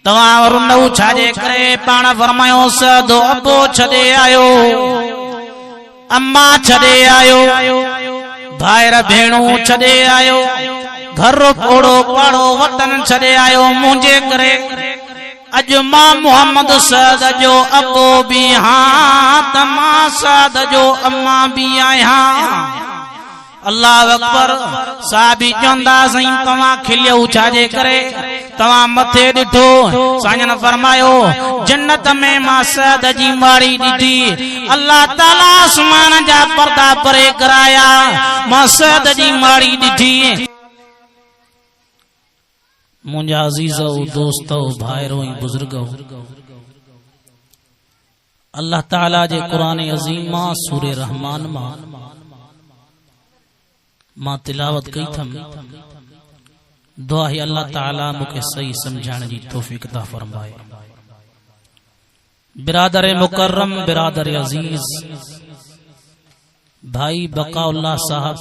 तवा और नऊ छाजे करे पाण फरमायो सदो अबो छदे आयो अम्मा छदे आयो भाईर भेणू छदे आयो घर पोड़ो पाड़ो वतन छदे आयो मुझे करे अज मां मोहम्मद सद जो अबो भी हां तमा सद जो अम्मा भी आया अल्लाह अकबर साबी चंदा सही तवा खिलियो छाजे करे तवा मथे डिठो साजन फरमायो जन्नत में मां सद जी माड़ी डिठी अल्लाह ताला आसमान जा पर्दा परे कराया मां सद जी माड़ी डिठी मुंजा अजीजो दोस्तो भाईरो बुजुर्गो अल्लाह ताला जे कुरान अजीम मां सूरे रहमान मां तिलावत कई थम दुआ है अल्लाह ताला मुके सही समझाने की तौफीक अता फरमाए। बिरादर मुकर्रम बिरादर अजीज भाई बकाउल्लाह साहब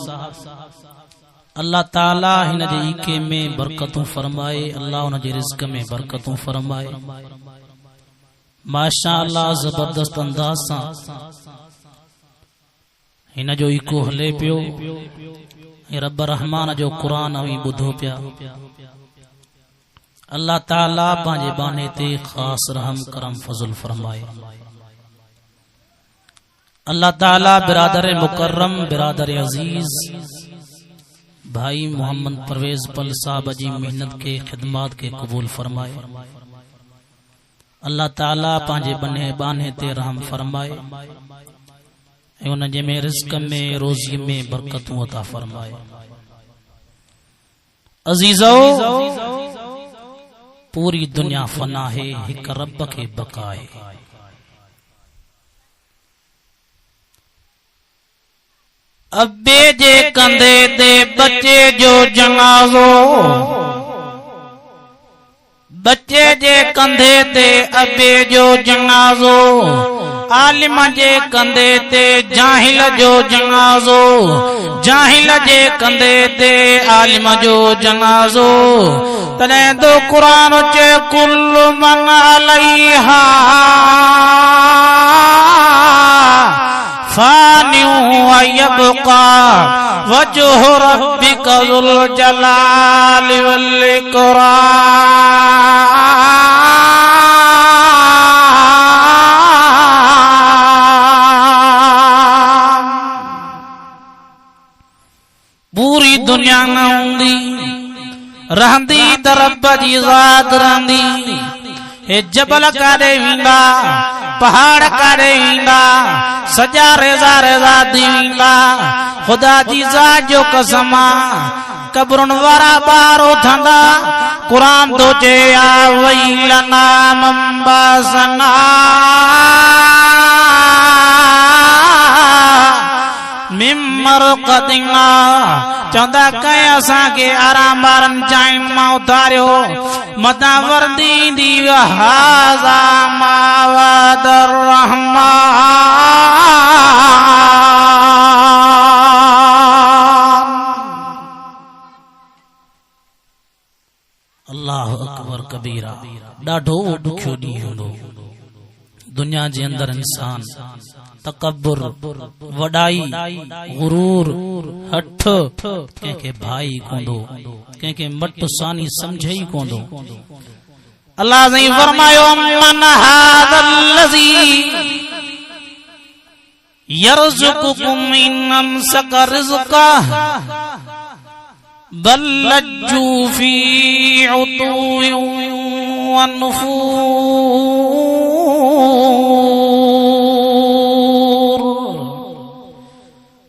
अल्लाह ताला हिन जे ईके में बरकतूं फरमाए अल्लाह उन जे रिज़्क में बरकतूं फरमाए माशाअल्लाह जबरदस्त अंदाज सां हिन जो ईको हले पियो रब रहमान जो कुरान अवी बुधो पिया अल्लाह ताला पांजे बाने ते खास रहम करम फजल फरमाए। अल्लाह ताला बिरादर मुकर्रम बिरादर अजीज भाई मोहम्मद परवेज पल साहब जी मेहनत के खिदमत के कबूल फरमाए। अल्लाह ताला पांजे बने बाने ते रहम फरमाए उन जे में रिज़्क में रोजी में बरकतूं अता फरमाए। अजीजो पूरी दुनिया फना है हिक रब के बका है अब्बे जे कंधे ते बच्चे जो जनाजो बच्चे जे कंधे ते अब्बे जो जनाजो आलिम जे कंधे ते जाहिल जो जनाजो जाहिल जे कंधे ते आलिम जो जनाजो तने दो कुरान चे कुल्लु मन अलैहा फानिउ व यबका वजहु रब्बिका ज़ुल जलालि वल इकराम। पूरी दुनिया न होंदी रहंदी तरब जी ज़ात रहंदी हे जबल कारे विंदा पहाड़ कारे विंदा सजा रेजा रेजा दी विंदा खुदा जी ज़ात जो कसमा कब्रुन वारा बारो थंदा कुरान तो चे आ वैलना मंबासना मिमर कदिंगा चंदा कय असा के आराम बारन चाइन मा उतारियो मता वर्दी दी हाजा मावदर रहमान। अल्लाह अकबर कबीरा डाढो दुखियो दी हुंदो दुनिया जे अंदर इंसान तकब्बुर वडाई गुरूर हठ के भाई कोंदो के मट सानी समझे ही कोंदो। अल्लाह ने फरमायो मन हादल्लज़ी यरज़ुकुकुम इन अमसक रिज़्का बल लज्जू फी उतुव्विन व नुफूर।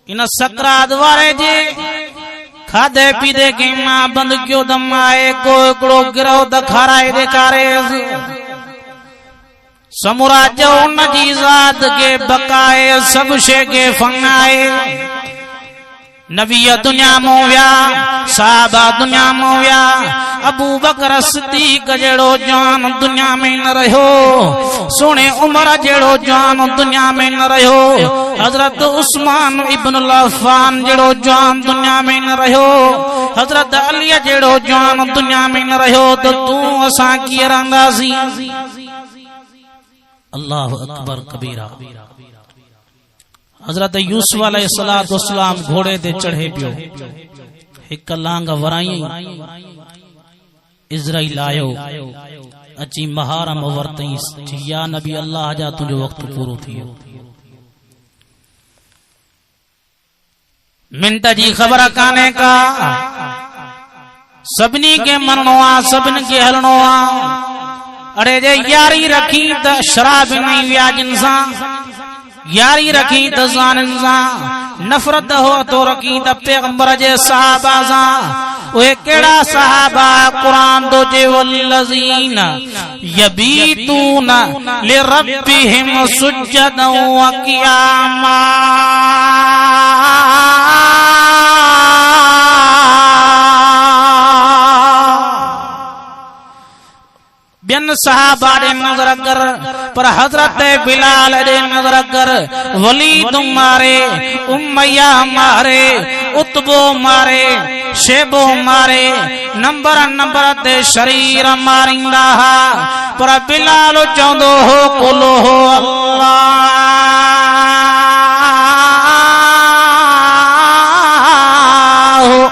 इन सकरात वारे जे खादे पीदे के मां बंद क्यों दम आए को एकड़ो गिरो दखाराए देखारे समूरा जो नजी ज़ात के बकाए सब शे के फंगाए नबी दुनिया में विया, साहबा दुनिया में विया, अबू बकर सिद्दीक जड़ो जान दुनिया में न रहो, सोने उमर जड़ो जान दुनिया में न रहो, हजरत उस्मान इब्न अफ़्फ़ान जड़ो जान दुनिया में न रहो, हजरत अली जड़ो जान दुनिया में न रहो, तो तू असा की रंदासी। अल्लाह अकबर कबीरा। हजरत यूसुफ अलैहिस्सलाम घोड़े ते चढ़े पियो, एक लांग वराई, इज़राइल आयो अची महारम वरतई, या नबी अल्लाह जा तुझो वक्त पूरो थियो। मिंट जी खबर काने का, सभिनी के मरणो आ, सभिनी के हलणो आ। अरे जे यारी रखी त शराब नहीं व्याजन सा, यारी रखी त ज़ानिन सा, नफरत हो तो रखी त पैगंबर जे सहाबा सा। ओए केड़ा सहाबा, कुरान दो जे वल्लज़ीन यबीतून लिरब्बिहिम सुज्जदन व क़ियामा। बिन सहाबा दे नजर कर, पर हजरत बिलाल दे नजर कर, वलीद मारे, उमैया मारे, उतबो मारे, शेबो मारे, नंबर नंबर ते शरीर मारिंदा हा, पर बिलाल चौंदो हो कुलो हो अल्लाह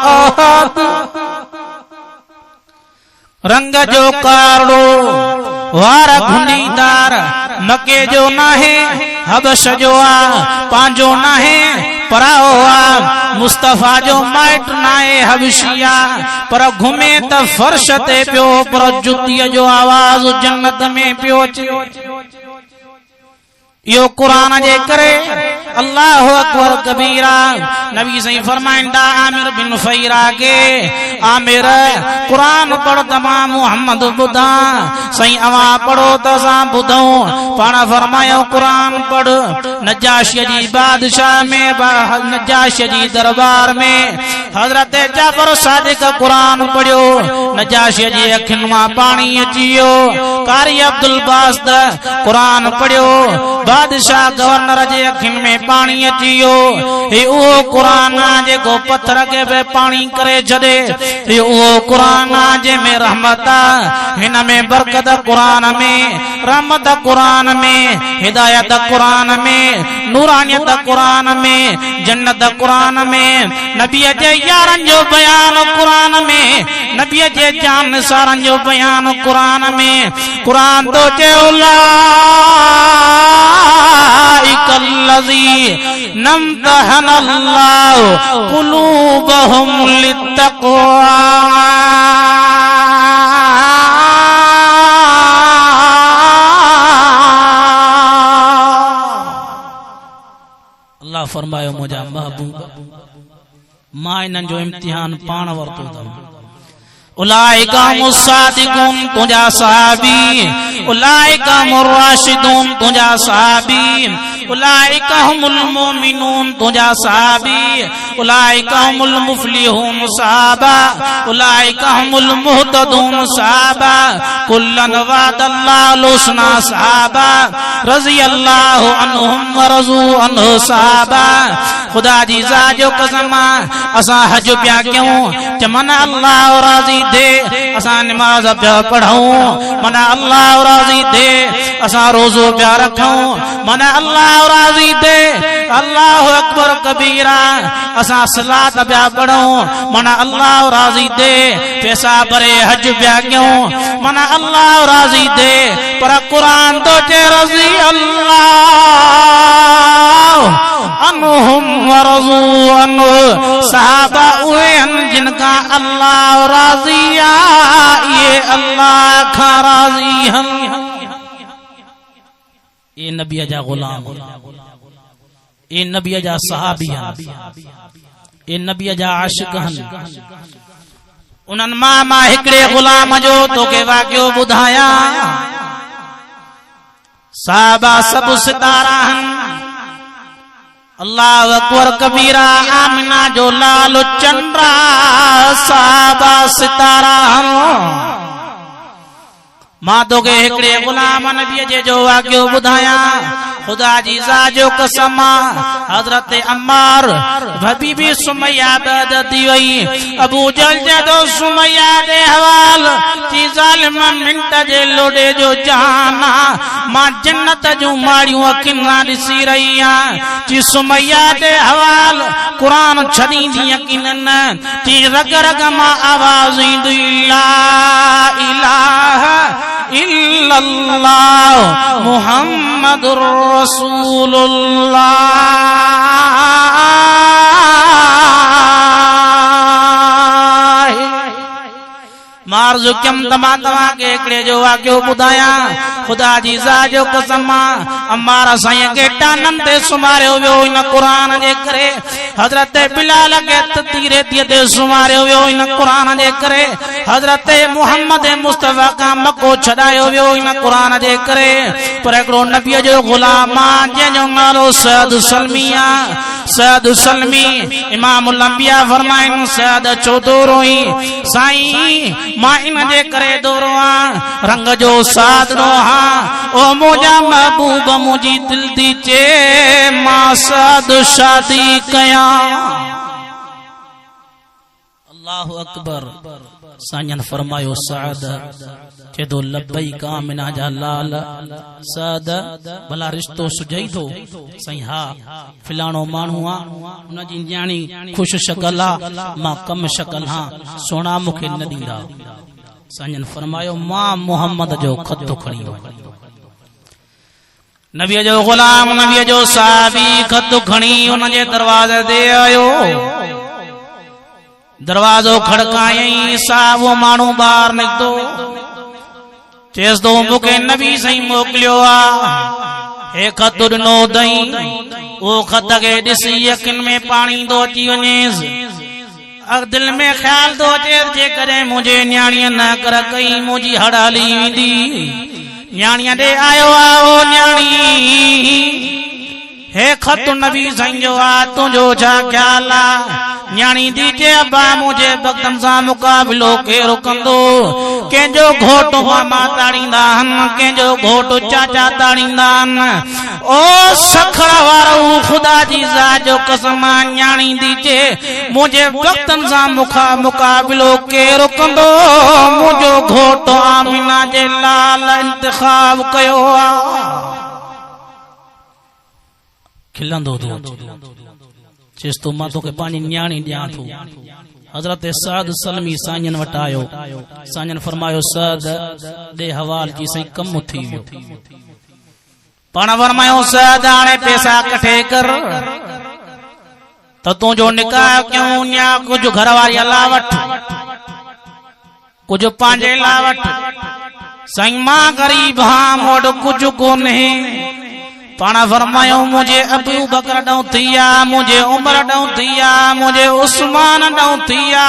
अहद। रंग जो कारो वार घुंडीदार, मके जो नाहे, हबश जो आ पांजो नाहे, पराओ आ मुस्तफा जो माइट नाहे हबशिया, पर घुमे त फर्श ते पियो, पर जुतिया जो आवाज जन्नत में पियो। यो कुरान जे करे अल्लाह अकबर कबीरा। नबी सही फरमाइंदा आमिर बिन फैरा के, आमिर कुरान पढ़ तमा मुहम्मद बुधा, सही अवा पढ़ो तसा बुधो। पाना फरमायो कुरान पढ़। नजाशी जी बादशाह में, नजाशी जी दरबार में हजरत जाफर सादिक कुरान पढ़ियो, नजाशी जी अखिन मां पानी अचियो। कारी अब्दुल बास्त कुरान पढ़ियो, बादशाह गवर्नर जे अखिन में पानी अचियो। हे उहो कुरान जेको पत्थर के बे पानी करे छॾे, हे उहो कुरान जे में रहमत, हिन में बरकत कुरान में, रहमत कुरान में, हिदायत कुरान में, नूरानियत कुरान में, जन्नत कुरान में, नबी जे यारन जो बयान कुरान में, नबी जे जान सारन जो बयान कुरान में। कुरान तो चेउला इकल्लज़ी नम्तहनल्लाहु कुलूबहुम लित्तक़वा। अल्लाह फरमायो मुझा महबूब, मां इन्हनि जो इम्तिहान पाण वरतो अथऊं। उलाइका मुसादिकून तुझा सहाबी, उलाइका मुर्राशिदून तुझा सहाबी, उलाइका हुमुल मोमिनून तुझा सहाबी, उलाइका हुमुल मुफलिहून सहाबा, उलाइका हुमुल मुहतदून सहाबा। कुल्लन वादल्लाहु लुस्ना सहाबा, रज़ियल्लाहु अन्हुम व रज़ू अन्हु सहाबा। खुदा जी ज़ात जो कसम असा हज पिया क्यों, चमन अल्लाह राज़ी दे, असा नमाज पिया पढ़ूं, मना अल्लाह राज़ी दे, असा रोज़ो पिया रखूं, मना अल्लाह राज़ी दे। अल्लाह अकबर कबीरा। असा सलात पिया पढ़ूं, मना अल्लाह राज़ी दे। पैसा भरे हज पिया क्यों, मना अल्लाह राज़ी दे। पर कुरान तो चे रज़ी अल्लाह अन्हुम व रज़ू अन्हु। सहाबा उहे हन जिनका अल्लाह राज़ी आ, ये अल्लाह का राज़ी हन। ये नबी जा गुलाम, ये नबी जा सहाबी हन, ये नबी जा आशिक हन। उन्हनि मां हिकिड़े गुलाम जो तोखे वाक़ियो ॿुधाया। सहाबा सभु सितारा हन, अल्लाह अकबर कबीरा आमिना जो लाल चंद्रा साबा सितारा मां तोखे हिकड़े गुलाम नबी जे जो वाक़ियो ॿुधायां खुदा जी ज़ात जो कसम हजरत अम्मार बीबी सुमैया बैद थी वई अबू जहल जदो सुमैया दे हवाल जी ज़ालिम मिंट जे लोडे जो जाना मां जन्नत जूं माड़ियूं अखियुनि ॾिसी रही आहियां जी सुमैया दे हवाल कुरान छॾींदी यकीनन जी रग रग मां आवाज़ ईंदी ला इलाहा इल्लल्लाह मुहम्मदुर रसूलुल्लाह मार्ज़ कम तमा के एकड़े जो वाक़ियो ॿुधायां खुदा जी ज़ात जो कसम अम्मार साईं के टानन ते सुमारियो वियो इन कुरान जे करे हजरत बिलाल के तीरे ते सुमारियो वियो इन कुरान जे करे हजरत मोहम्मद मुस्तफा का मको छडायो वियो इन कुरान जे करे पर एकड़ो नबी जो गुलाम जंहिंजो नालो सैद सलमिया सैद सलमी इमामुल अंबिया फरमाइन सैद चौधरो ही साईं मां इन जे करे दोरो रंग जो सादनो हां ओ मुजा महबूब मुजी दिल दी चे मां साद शादी कया अल्लाहु अकबर साईं फरमायो साद चेदो लब्बई कामिना जा लाल साद भला रिश्तो सुजई थो साईं हा फिलाणो माण्हू आ उन जी न्याणी खुश शकल आ मां कम शकल हां सोना मूंखे न ॾींदा साईं फरमायो मां मोहम्मद जो खत खणी नबी जो गुलाम नबी जो साहबी खत खणी उन जे दरवाजे ते आयो दरवाजो खड़कायई सा वो माण्हू ॿाहिर निकितो चेस तो मूंखे नबी साईं मोकिलियो आ हे खत ॾिनो अथई उहो खत खे ॾिसी यकीन में पाणी थो अची वञेसि दिल में ख्याल थो अचे जेकॾहिं मुंहिंजे न्याणीअ न कर कई मुंहिंजी हड़ हली वेंदी न्याणीअ ॾे आयो आहे ओ न्याणी हे खत नबी साईं जो आ तुंहिंजो छा ख्याल आहे न्याणी दी जे अब्बा मुझे भक्तन सां मुकाबिलो केरु कंदो कंहिंजो घोट मामा ताड़ींदा आहिनि कंहिंजो घोट चाचा ताड़ींदा आहिनि ओ सखड़ वारो खुदा जी ज़ात जो कसम न्याणी दी जे मुझे भक्तन सां मुकाबिलो केरु कंदो मुंहिंजो घोट आमिना जे लाल इंतिखाब कयो आहे खिलंदो तो चेस तो मां तोखे पानी न्याणी ॾियां थो हजरत साद सलमी साईं वटि आयो साईं फरमायो साद दे हवाल जी सही कम थी वियो पाण फरमायो साद हाणे पैसा कठे कर त तुंहिंजो निकाह कयूं या कुझु घर वारी ला वठ कुझु पंहिंजे ला वठ साईं मां ग़रीब हां मूं वटि कुझु कोन्हे पाना फरमायो मुझे अबू बकर ॾऊं थिया मुझे उमर ॾऊं थिया मुझे उस्मान ॾऊं थिया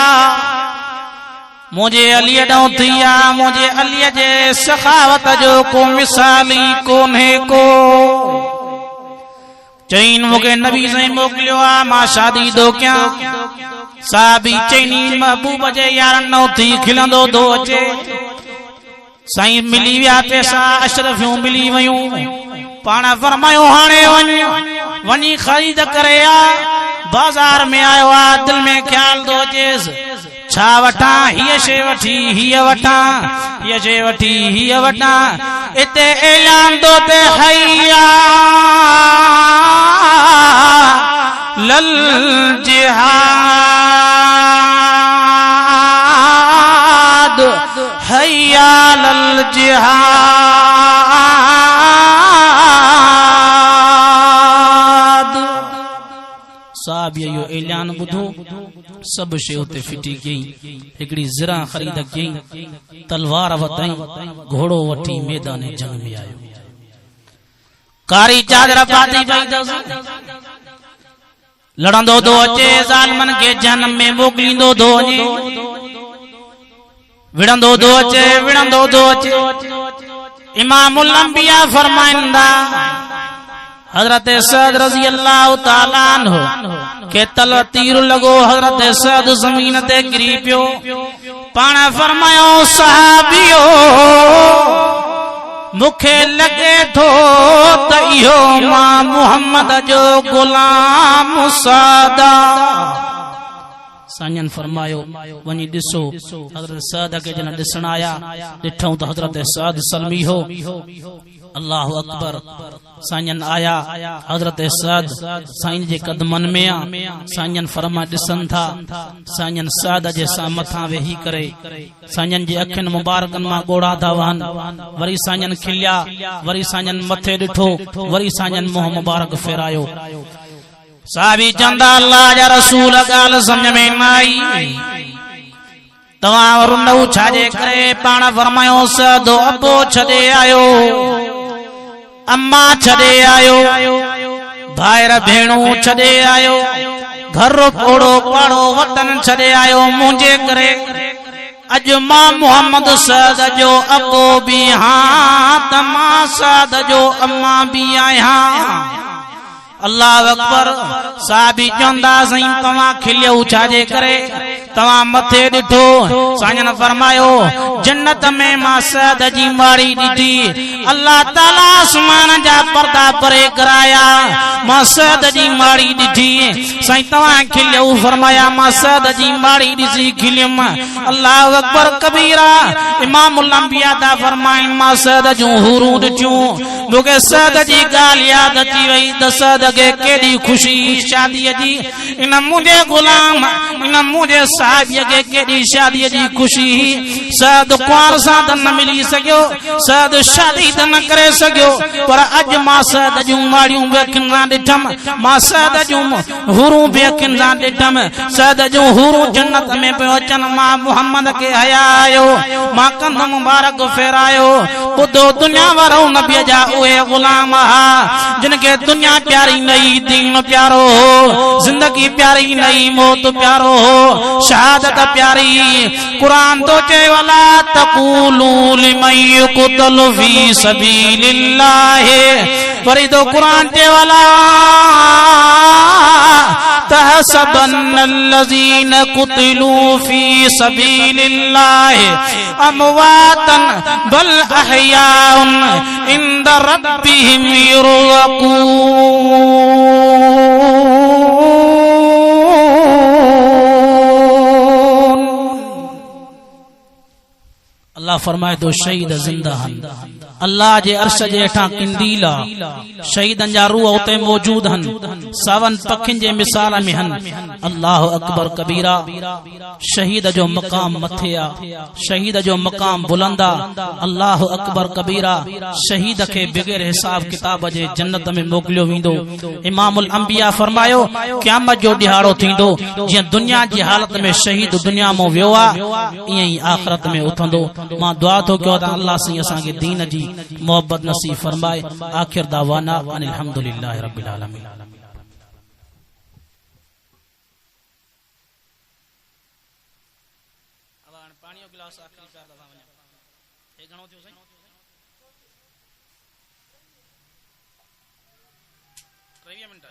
मुझे अली ॾऊं थिया मुझे अली जे सखावत जो को मिसाली कोन्हे को चईन मूंखे नबी साईं मोकिलियो आहे मां शादी थो कयां साहबी चईनी महबूब जे यारनि ॾऊं थी खिलंदो थो अचे साईं मिली विया पैसा अशरफियूं मिली वयूं पाना फरमायो हाणे वनी खरीद करे आ बाजार में आयो आ दिल में ख्याल दो अचेस छा वठा हिय शे वठी हिय वठा हिय शे वठी हिय वठा इते ऐलान दो ते हैया लल जिहाद हैया लल जिहाद साहब यो ऐलान बुधो सब शे उते फिटी गई एकड़ी ज़रा खरीद कई तलवार वतई घोड़ो वठी मैदान जंग में आयो कारी चादर पाती पई दस लड़ंदो दो अचे ज़ालिमन के जन्म में मोकलिंदो दो अचे विड़ंदो दो अचे इमामुल अंबिया फरमाइंदा हजरत सद रजी अल्लाह ताला अन्हु के तल तीर लगो हजरत सद जमीन ते गिरी पियो पाण फरमायो सहाबियो मुखे लगे थो त इहो मां मुहम्मद जो गुलाम सादा साईं फरमायो वनी दिसो हजरत सद के जन दिसण आया दिठऊं त हजरत सद सलमी हो अल्लाह अकबर साईं आया हजरत सद साईं जे कदमन में आ साईं फरमा दिसन था साईं सद जे सा मथा वेही करे साईं जे अखिन मुबारकन मां गोड़ा था वहन वरी साईं खिलिया वरी साईं मथे दिठो वरी साईं मुंह मुबारक फेरायो साहबी चंदा अल्लाह जा रसूल गाल समझ में न आई तवा रुंडू छाजे करे पाण फरमायो सदो अबो छदे आयो अम्मा छदे आयो भाईर भेणू छदे आयो घर ओड़ो पाड़ो वतन छदे आयो मुंहिंजे करे अज मां मोहम्मद सद जो अबो भी हां तमा सद जो अम्मा भी आया अल्लाह अकबर साहबी चंदा सही तवा खिलियो छाजे करे तवा मथे दिठो साईं फरमायो जन्नत में मां सद जी माड़ी ॾिठी अल्लाह ताला आसमान जा पर्दा परे कराया मां सद जी माड़ी ॾिठी साईं तवा खिलियो फरमाया मां सद जी माड़ी ॾिसी खिलियम अल्लाह अकबर कबीरा इमामुल अंबिया दा फरमाइन मां सद जूं हूरूं ॾिठियूं मूंखे सद जी ॻाल्हि यादि अची वई त सद के केड़ी खुशी शादी जी इन मुझे गुलाम इन मुझे साहिब के केड़ी शादी जी खुशी सद कुंवर सा त न मिली सकियो सद शादी त न करे सकियो पर अज मां सद जूं माड़ियूं बेखिन सां ॾिठम मां सद जूं हूरूं बेखिन सां ॾिठम सद जूं हूरूं जन्नत में पियो अचन मां मुहम्मद के हया आयो मां कंध मुबारक फेरायो ॿुधो दुनिया वारो नबी जा उहे गुलाम हा जिनके दुनिया प्यारी नई दीन प्यारो हो जिंदगी प्यारी नई मौत प्यारो हो शहादत प्यारी कुरान तो चे वाला तकूलू लिमन युक़तल फी सबीलिल्लाह फरीदो कुरान चे वाला तहसबन्नल्लज़ीन कुतिलू फी सबीलिल्लाह अमवातन बल अहयाउन इंद रब्बिहिम युरज़क़ून अल्लाह फरमाए तो शहीद जिंदा हन अल्लाह जे अर्श जे हेठां किंदीला शहीदन जा रूह उते मौजूद हन सावन पखिन जे मिसाल में हन अल्लाह अकबर कबीरा शहीद जो मकाम मथे आ शहीद जो मकाम बुलंदा अल्लाह अकबर कबीरा शहीद के बगैर हिसाब किताब जे जन्नत में मोकलियो वेंदो इमामुल अंबिया फरमायो क़यामत जो दिहाड़ो थींदो जे दुनिया जी हालत में शहीद दुनिया में वियो आ इए ही आखिरत में उठंदो मां दुआ तो कयो त अल्लाह से असा के दीन जी मोहब्बत नसीब फरमाए आखिर दावाना अनिल हम्दुलिल्लाहि रब्बिल आलमीन पानियो गिलास आखिरी चार दफा वने ए घणो थियो सही 23 मिनट